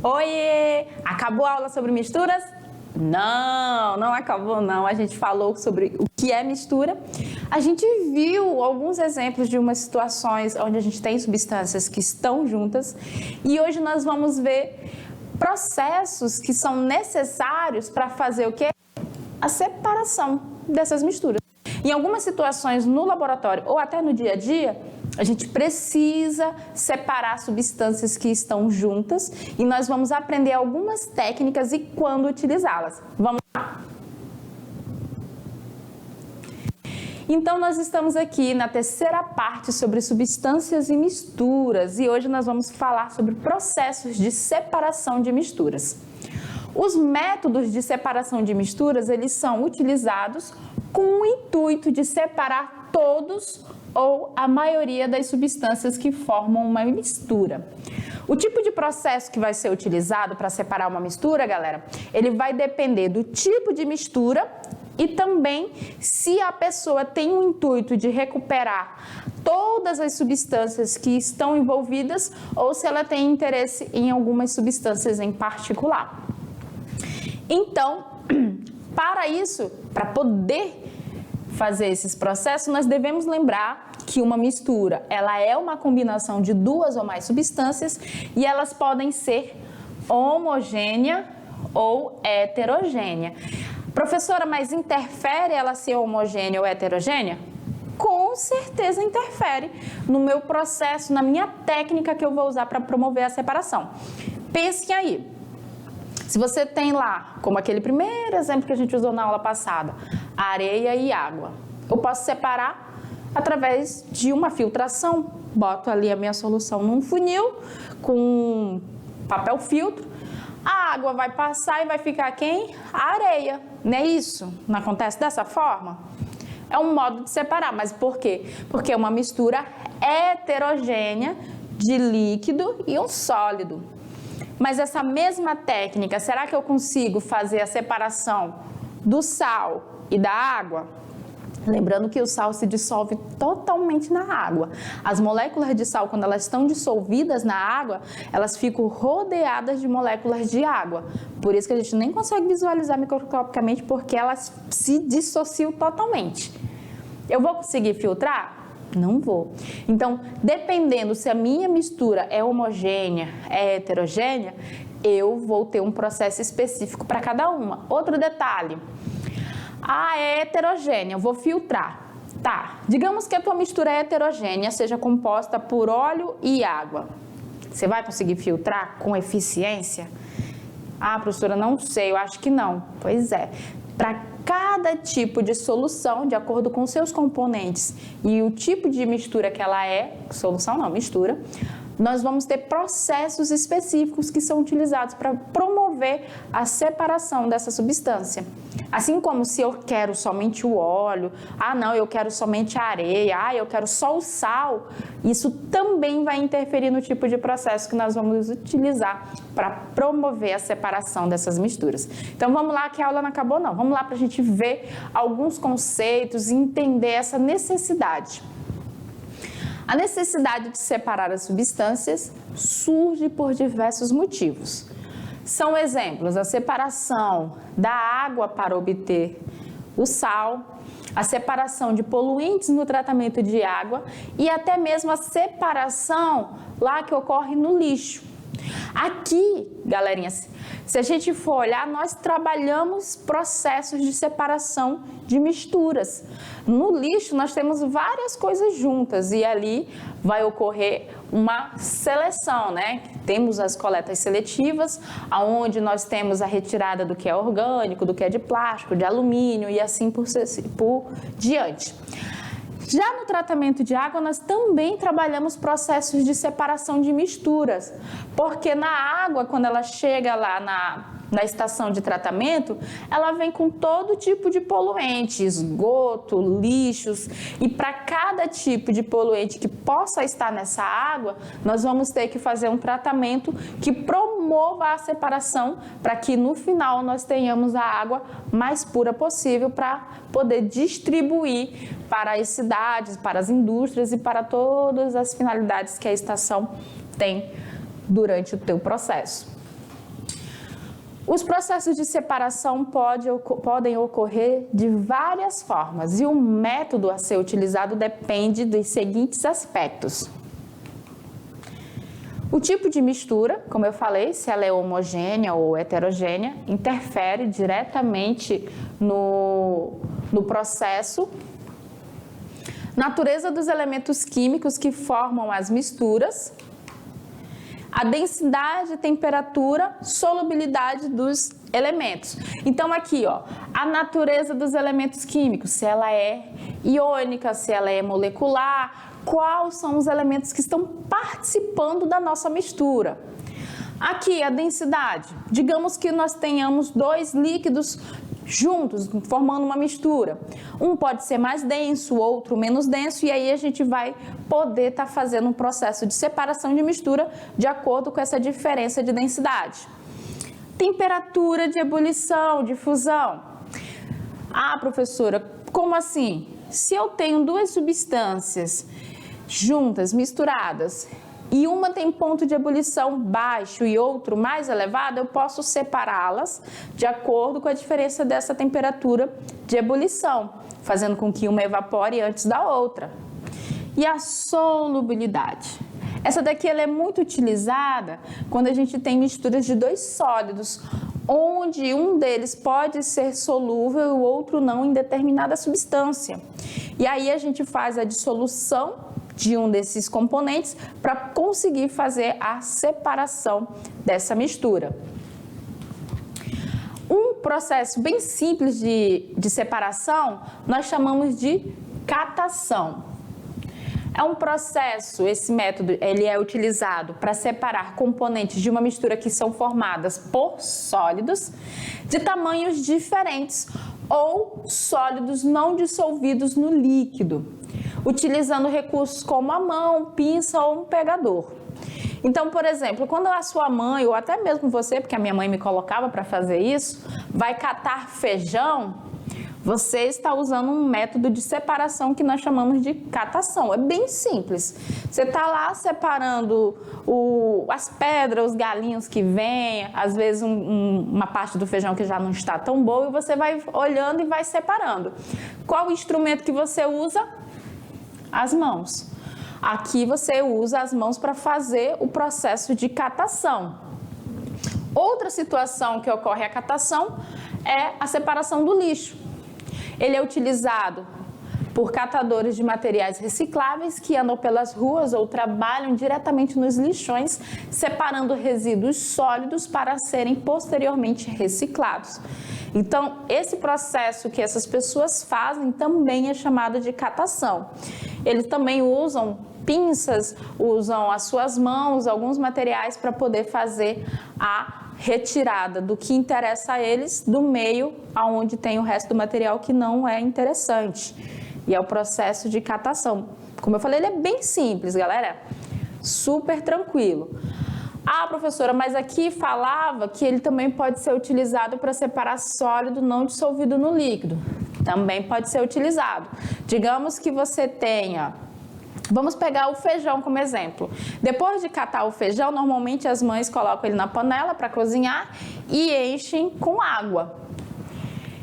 Oiê! Acabou a aula sobre misturas? Não, não acabou não. A gente falou sobre o que é mistura. A gente viu alguns exemplos de umas situações onde a gente tem substâncias que estão juntas e hoje nós vamos ver processos que são necessários para fazer o quê? A separação dessas misturas. Em algumas situações no laboratório ou até no dia a dia, a gente precisa separar substâncias que estão juntas e nós vamos aprender algumas técnicas e quando utilizá-las. Vamos lá? Então, nós estamos aqui na terceira parte sobre substâncias e misturas e hoje nós vamos falar sobre processos de separação de misturas. Os métodos de separação de misturas, eles são utilizados com o intuito de separar todos ou a maioria das substâncias que formam uma mistura. O tipo de processo que vai ser utilizado para separar uma mistura, galera, ele vai depender do tipo de mistura e também se a pessoa tem o intuito de recuperar todas as substâncias que estão envolvidas ou se ela tem interesse em algumas substâncias em particular. Então, para isso, para poder fazer esses processos, nós devemos lembrar que uma mistura, ela é uma combinação de duas ou mais substâncias e elas podem ser homogênea ou heterogênea. Professora, mas interfere ela ser homogênea ou heterogênea? Com certeza interfere no meu processo, na minha técnica que eu vou usar para promover a separação. Pensem aí. Se você tem lá, como aquele primeiro exemplo que a gente usou na aula passada, areia e água, eu posso separar através de uma filtração. Boto ali a minha solução num funil com papel filtro, a água vai passar e vai ficar quem? A areia, não é isso? Não acontece dessa forma? É um modo de separar, mas por quê? Porque é uma mistura heterogênea de líquido e um sólido. Mas essa mesma técnica, será que eu consigo fazer a separação do sal e da água? Lembrando que o sal se dissolve totalmente na água. As moléculas de sal, quando elas estão dissolvidas na água, elas ficam rodeadas de moléculas de água. Por isso que a gente nem consegue visualizar microscopicamente, porque elas se dissociam totalmente. Eu vou conseguir filtrar? Não vou. Então, dependendo se a minha mistura é homogênea, é heterogênea, eu vou ter um processo específico para cada uma. Outro detalhe, é heterogênea, eu vou filtrar. Tá, digamos que a tua mistura heterogênea seja composta por óleo e água. Você vai conseguir filtrar com eficiência? Professora, não sei, eu acho que não. Pois é. Para cada tipo de solução, de acordo com seus componentes e o tipo de mistura que ela é, solução não, mistura, nós vamos ter processos específicos que são utilizados para promover a separação dessa substância. Assim como se eu quero somente o óleo, não, eu quero somente a areia, eu quero só o sal, isso também vai interferir no tipo de processo que nós vamos utilizar para promover a separação dessas misturas. Então vamos lá, que a aula não acabou não, vamos lá para a gente ver alguns conceitos e entender essa necessidade. A necessidade de separar as substâncias surge por diversos motivos. São exemplos a separação da água para obter o sal, a separação de poluentes no tratamento de água e até mesmo a separação lá que ocorre no lixo. Aqui, galerinha, se a gente for olhar, nós trabalhamos processos de separação de misturas. No lixo, nós temos várias coisas juntas e ali vai ocorrer uma seleção, né? Temos as coletas seletivas, onde nós temos a retirada do que é orgânico, do que é de plástico, de alumínio e assim por diante. Já no tratamento de água, nós também trabalhamos processos de separação de misturas, porque na água, quando ela chega lá na estação de tratamento, ela vem com todo tipo de poluente, esgoto, lixos, e para cada tipo de poluente que possa estar nessa água, nós vamos ter que fazer um tratamento que promova a separação para que no final nós tenhamos a água mais pura possível para poder distribuir para as cidades, para as indústrias e para todas as finalidades que a estação tem durante o teu processo. Os processos de separação podem ocorrer de várias formas e o método a ser utilizado depende dos seguintes aspectos. O tipo de mistura, como eu falei, se ela é homogênea ou heterogênea, interfere diretamente no processo. Natureza dos elementos químicos que formam as misturas. A densidade, temperatura, solubilidade dos elementos. Então aqui, ó, a natureza dos elementos químicos, se ela é iônica, se ela é molecular, quais são os elementos que estão participando da nossa mistura. Aqui a densidade, digamos que nós tenhamos dois líquidos juntos, formando uma mistura. Um pode ser mais denso, o outro menos denso, e aí a gente vai poder estar fazendo um processo de separação de mistura de acordo com essa diferença de densidade. Temperatura de ebulição, de fusão. Ah, professora, como assim? Se eu tenho duas substâncias juntas, misturadas, e uma tem ponto de ebulição baixo e outro mais elevado, eu posso separá-las de acordo com a diferença dessa temperatura de ebulição, fazendo com que uma evapore antes da outra. E a solubilidade. Essa daqui ela é muito utilizada quando a gente tem misturas de dois sólidos, onde um deles pode ser solúvel e o outro não em determinada substância. E aí a gente faz a dissolução de um desses componentes para conseguir fazer a separação dessa mistura. Um processo bem simples de separação nós chamamos de catação. É um processo, esse método ele é utilizado para separar componentes de uma mistura que são formadas por sólidos de tamanhos diferentes ou sólidos não dissolvidos no líquido, utilizando recursos como a mão, pinça ou um pegador. Então, por exemplo, quando a sua mãe, ou até mesmo você, porque a minha mãe me colocava para fazer isso, vai catar feijão, você está usando um método de separação que nós chamamos de catação. É bem simples. Você está lá separando as pedras, os galinhos que vêm, às vezes uma parte do feijão que já não está tão boa, e você vai olhando e vai separando. Qual o instrumento que você usa? As mãos. Aqui você usa as mãos para fazer o processo de catação. Outra situação que ocorre a catação é a separação do lixo. Ele é utilizado por catadores de materiais recicláveis que andam pelas ruas ou trabalham diretamente nos lixões, separando resíduos sólidos para serem posteriormente reciclados. Então, esse processo que essas pessoas fazem também é chamado de catação. Eles também usam pinças, usam as suas mãos, alguns materiais para poder fazer a retirada do que interessa a eles do meio aonde tem o resto do material que não é interessante. E é o processo de catação. Como eu falei, ele é bem simples, galera. Super tranquilo. Ah, professora, mas aqui falava que ele também pode ser utilizado para separar sólido não dissolvido no líquido. Também pode ser utilizado. Digamos que você tenha... Vamos pegar o feijão como exemplo. Depois de catar o feijão, normalmente as mães colocam ele na panela para cozinhar e enchem com água.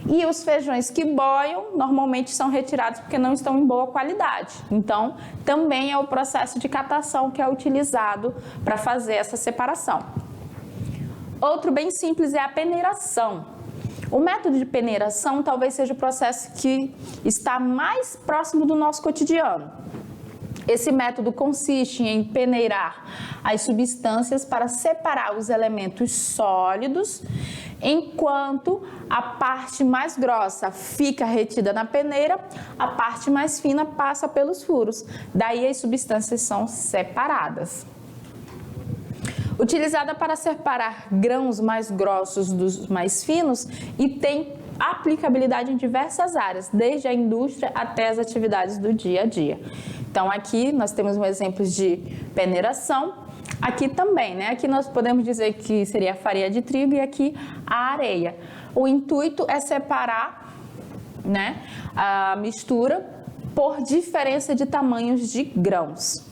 E os feijões que boiam, normalmente são retirados porque não estão em boa qualidade. Então, também é o processo de catação que é utilizado para fazer essa separação. Outro bem simples é a peneiração. O método de peneiração talvez seja o processo que está mais próximo do nosso cotidiano. Esse método consiste em peneirar as substâncias para separar os elementos sólidos, enquanto a parte mais grossa fica retida na peneira, a parte mais fina passa pelos furos. Daí as substâncias são separadas. Utilizada para separar grãos mais grossos dos mais finos e tem aplicabilidade em diversas áreas, desde a indústria até as atividades do dia a dia. Então, aqui nós temos um exemplo de peneiração. Aqui também, né? Aqui nós podemos dizer que seria a farinha de trigo e aqui a areia. O intuito é separar, né, a mistura por diferença de tamanhos de grãos.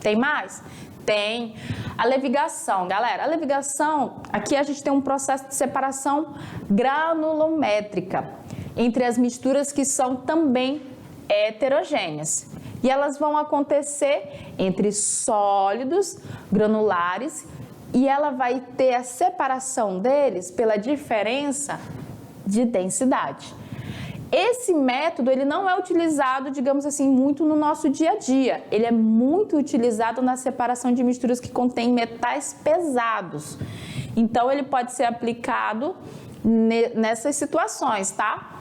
Tem mais? Tem a levigação, galera. A levigação, aqui a gente tem um processo de separação granulométrica entre as misturas que são também heterogêneas. E elas vão acontecer entre sólidos, granulares, e ela vai ter a separação deles pela diferença de densidade. Esse método, ele não é utilizado, digamos assim, muito no nosso dia a dia. Ele é muito utilizado na separação de misturas que contêm metais pesados. Então, ele pode ser aplicado nessas situações, tá?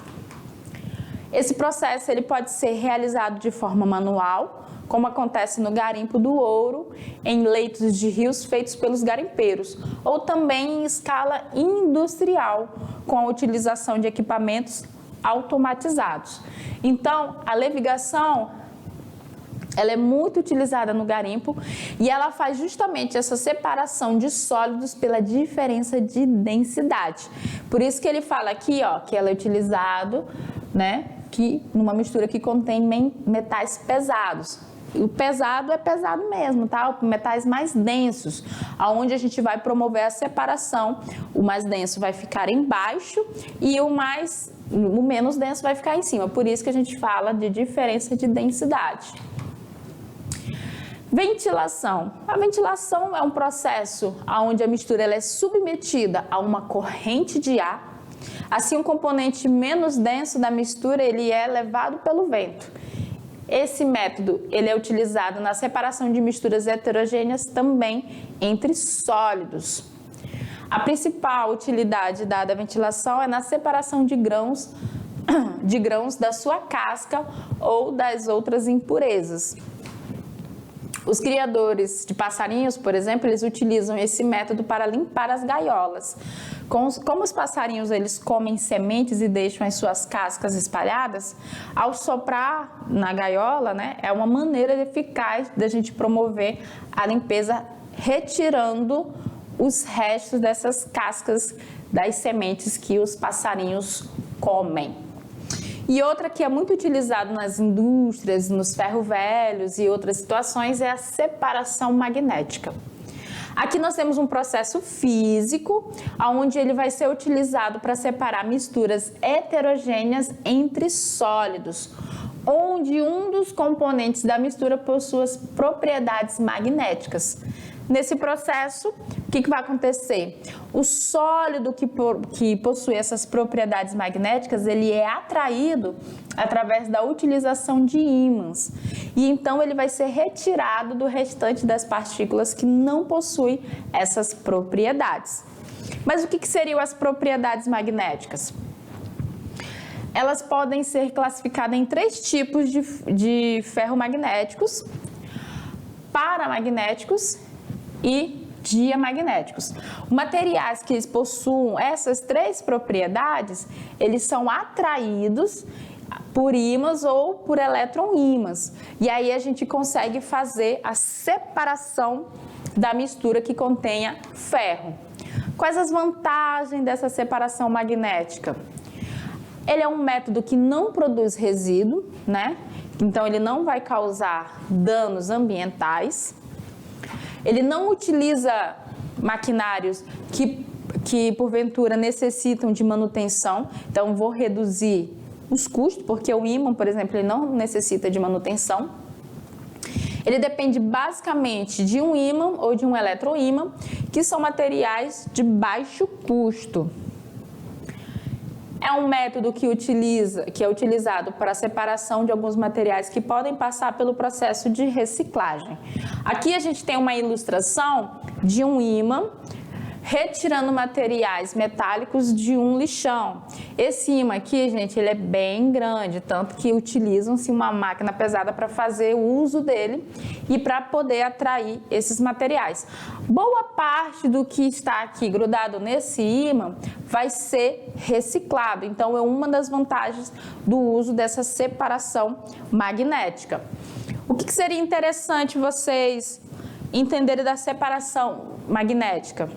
Esse processo, ele pode ser realizado de forma manual, como acontece no garimpo do ouro, em leitos de rios feitos pelos garimpeiros, ou também em escala industrial, com a utilização de equipamentos automatizados. Então, a levigação, ela é muito utilizada no garimpo e ela faz justamente essa separação de sólidos pela diferença de densidade. Por isso que ele fala aqui, ó, que ela é utilizado, né, que numa mistura que contém metais pesados. O pesado é pesado mesmo, tá? Metais mais densos, aonde a gente vai promover a separação. O mais denso vai ficar embaixo e o menos denso vai ficar em cima. Por isso que a gente fala de diferença de densidade. Ventilação. A ventilação é um processo onde a mistura ela é submetida a uma corrente de ar. Assim, o componente menos denso da mistura ele é levado pelo vento. Esse método ele é utilizado na separação de misturas heterogêneas também entre sólidos. A principal utilidade dada à ventilação é na separação de grãos da sua casca ou das outras impurezas. Os criadores de passarinhos, por exemplo, eles utilizam esse método para limpar as gaiolas. Como os passarinhos eles comem sementes e deixam as suas cascas espalhadas, ao soprar na gaiola, né, é uma maneira eficaz da gente promover a limpeza retirando os restos dessas cascas das sementes que os passarinhos comem. E outra que é muito utilizada nas indústrias, nos ferro velhos e outras situações é a separação magnética. Aqui nós temos um processo físico, onde ele vai ser utilizado para separar misturas heterogêneas entre sólidos, onde um dos componentes da mistura possui as propriedades magnéticas. Nesse processo, o que vai acontecer? O sólido que possui essas propriedades magnéticas, ele é atraído através da utilização de ímãs. E então ele vai ser retirado do restante das partículas que não possuem essas propriedades. Mas o que seriam as propriedades magnéticas? Elas podem ser classificadas em 3 tipos de ferromagnéticos: paramagnéticos e diamagnéticos. Materiais que possuem essas 3 propriedades, eles são atraídos por ímãs ou por eletron-ímãs. E aí a gente consegue fazer a separação da mistura que contenha ferro. Quais as vantagens dessa separação magnética? Ele é um método que não produz resíduo, né? Então ele não vai causar danos ambientais. Ele não utiliza maquinários que porventura necessitam de manutenção, então vou reduzir os custos, porque o ímã, por exemplo, ele não necessita de manutenção. Ele depende basicamente de um ímã ou de um eletroímã, que são materiais de baixo custo. É um método que é utilizado para a separação de alguns materiais que podem passar pelo processo de reciclagem. Aqui a gente tem uma ilustração de um ímã retirando materiais metálicos de um lixão. Esse ímã aqui, gente, ele é bem grande, tanto que utilizam-se uma máquina pesada para fazer o uso dele e para poder atrair esses materiais. Boa parte do que está aqui grudado nesse ímã vai ser reciclado, então é uma das vantagens do uso dessa separação magnética. O que seria interessante vocês entenderem da separação magnética?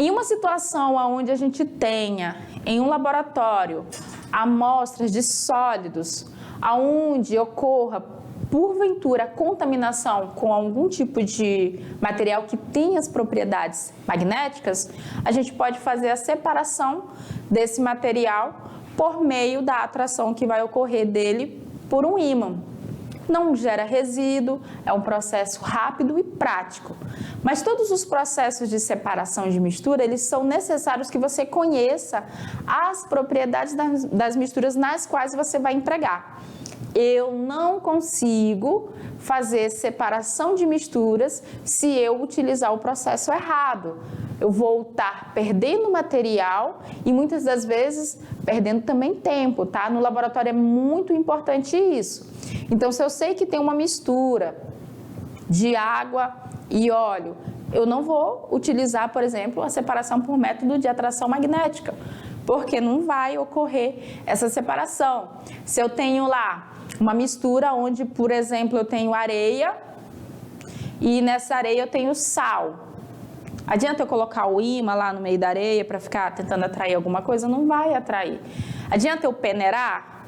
Em uma situação onde a gente tenha em um laboratório amostras de sólidos, onde ocorra porventura contaminação com algum tipo de material que tenha as propriedades magnéticas, a gente pode fazer a separação desse material por meio da atração que vai ocorrer dele por um ímã. Não gera resíduo, é um processo rápido e prático. Mas todos os processos de separação de mistura, eles são necessários que você conheça as propriedades das misturas nas quais você vai empregar. Eu não consigo fazer separação de misturas se eu utilizar o processo errado. Eu vou estar perdendo material e muitas das vezes perdendo também tempo, tá? No laboratório é muito importante isso. Então, se eu sei que tem uma mistura de água e óleo, eu não vou utilizar, por exemplo, a separação por método de atração magnética, porque não vai ocorrer essa separação. Se eu tenho lá uma mistura onde, por exemplo, eu tenho areia e nessa areia eu tenho sal. Adianta eu colocar o ímã lá no meio da areia para ficar tentando atrair alguma coisa? Não vai atrair. Adianta eu peneirar?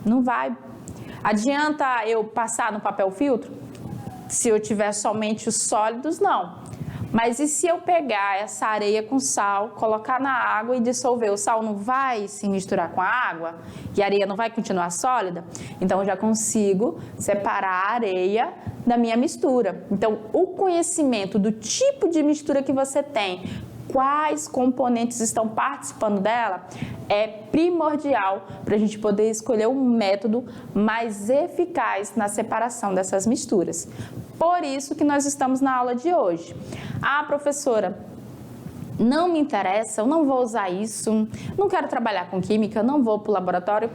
Não vai. Adianta eu passar no papel filtro? Se eu tiver somente os sólidos, não. Mas e se eu pegar essa areia com sal, colocar na água e dissolver? O sal não vai se misturar com a água? E a areia não vai continuar sólida? Então, eu já consigo separar a areia da minha mistura. Então, o conhecimento do tipo de mistura que você tem, quais componentes estão participando dela, é primordial para a gente poder escolher um método mais eficaz na separação dessas misturas. Por isso que nós estamos na aula de hoje. Ah, professora, não me interessa, eu não vou usar isso, não quero trabalhar com química, não vou para o laboratório.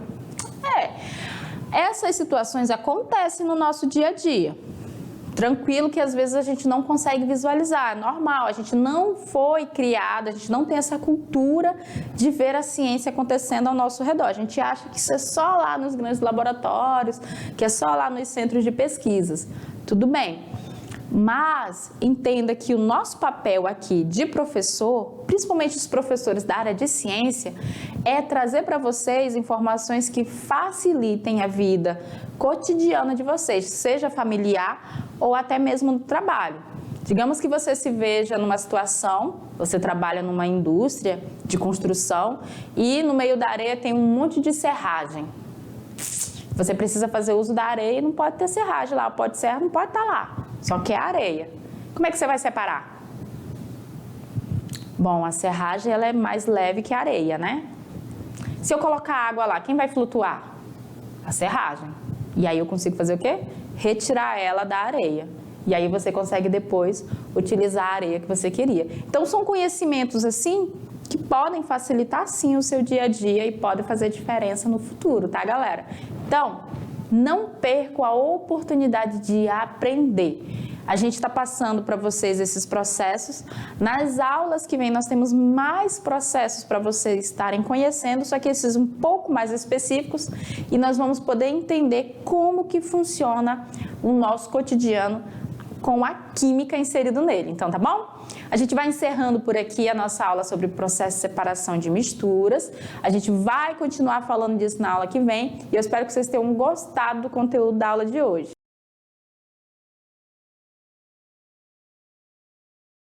Essas situações acontecem no nosso dia a dia. Tranquilo que às vezes a gente não consegue visualizar, é normal, a gente não foi criado, a gente não tem essa cultura de ver a ciência acontecendo ao nosso redor. A gente acha que isso é só lá nos grandes laboratórios, que é só lá nos centros de pesquisas. Tudo bem, mas entenda que o nosso papel aqui de professor, principalmente os professores da área de ciência, é trazer para vocês informações que facilitem a vida cotidiana de vocês, seja familiar ou até mesmo no trabalho. Digamos que você se veja numa situação, você trabalha numa indústria de construção e no meio da areia tem um monte de serragem. Você precisa fazer uso da areia e não pode ter serragem lá, pode ser, não pode estar lá, só que é areia. Como é que você vai separar? Bom, a serragem ela é mais leve que a areia, né? Se eu colocar água lá, quem vai flutuar? A serragem. E aí eu consigo fazer o quê? Retirar ela da areia. E aí você consegue depois utilizar a areia que você queria. Então são conhecimentos assim que podem facilitar sim o seu dia a dia e podem fazer diferença no futuro, tá, galera? Então, não perca a oportunidade de aprender. A gente está passando para vocês esses processos. Nas aulas que vem nós temos mais processos para vocês estarem conhecendo, só que esses um pouco mais específicos, e nós vamos poder entender como que funciona o nosso cotidiano com a química inserido nele. Então, tá bom? A gente vai encerrando por aqui a nossa aula sobre o processo de separação de misturas. A gente vai continuar falando disso na aula que vem e eu espero que vocês tenham gostado do conteúdo da aula de hoje.